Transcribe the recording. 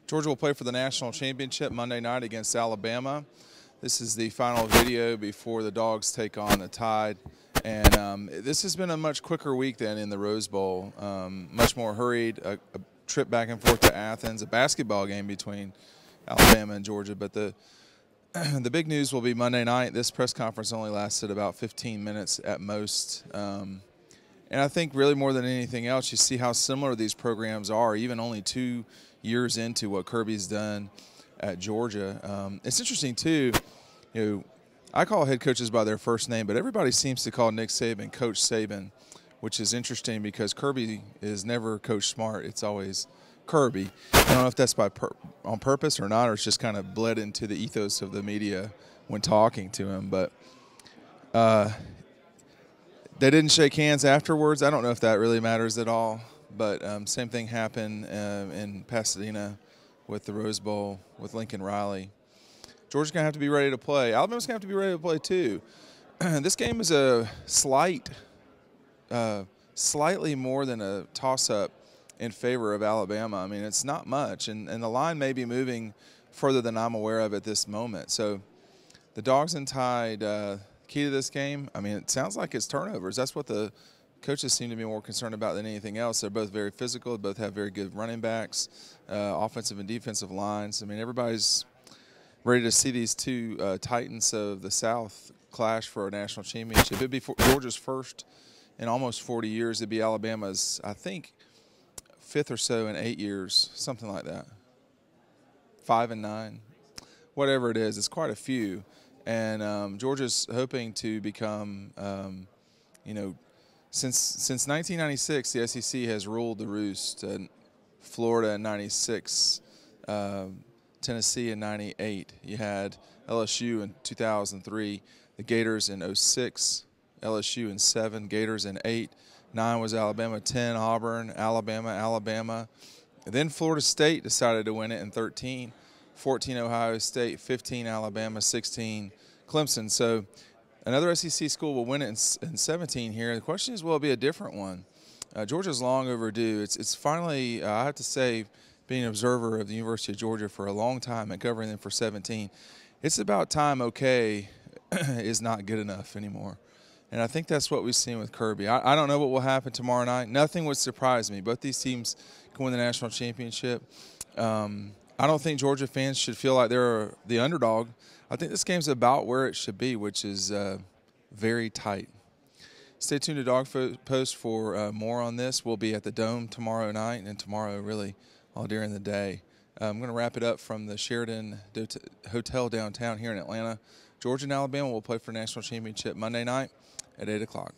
Georgia will play for the national championship Monday night against Alabama. This is the final video before the Dogs take on the Tide. And this has been a much quicker week than in the Rose Bowl. Much more hurried, a trip back and forth to Athens, a basketball game between Alabama and Georgia. But the big news will be Monday night. This press conference only lasted about 15 minutes at most. And I think really more than anything else, you see how similar these programs are, even only 2 years into what Kirby's done at Georgia. It's interesting, too, I call head coaches by their first name, but everybody seems to call Nick Saban Coach Saban, which is interesting because Kirby is never Coach Smart. It's always Kirby. I don't know if that's on purpose or not, or it's just kind of bled into the ethos of the media when talking to him. But they didn't shake hands afterwards. I don't know if that really matters at all. But same thing happened in Pasadena with the Rose Bowl with Lincoln Riley. Georgia's going to have to be ready to play. Alabama's going to have to be ready to play too. This game is a slightly more than a toss-up in favor of Alabama. I mean, it's not much, and the line may be moving further than I'm aware of at this moment. So the Dogs and Tide, key to this game, I mean, it sounds like it's turnovers. That's what the coaches seem to be more concerned about than anything else. They're both very physical. They both have very good running backs, offensive and defensive lines. I mean, everybody's ready to see these two titans of the South clash for a national championship. It'd be Georgia's first in almost 40 years. It'd be Alabama's, I think, fifth or so in 8 years, something like that. 5 and 9, whatever it is. It's quite a few. And Georgia's hoping to become, since 1996, the SEC has ruled the roost. Florida in 96, Tennessee in 98. You had LSU in 2003, the Gators in 06, LSU in 7, Gators in 8. 9 was Alabama, 10 Auburn, Alabama. And then Florida State decided to win it in 13, 14 Ohio State, 15 Alabama, 16 Clemson. So another SEC school will win it in 17 here. The question is, will it be a different one? Georgia's long overdue. It's finally, I have to say, being an observer of the University of Georgia for a long time and covering them for 17, it's about time okay is not good enough anymore. And I think that's what we've seen with Kirby. I don't know what will happen tomorrow night. Nothing would surprise me. Both these teams can win the national championship. I don't think Georgia fans should feel like they're the underdog. I think this game's about where it should be, which is very tight. Stay tuned to Dog Post for more on this. We'll be at the Dome tomorrow night and tomorrow really all during the day. I'm going to wrap it up from the Sheraton Hotel downtown here in Atlanta. Georgia and Alabama will play for national championship Monday night at 8 o'clock.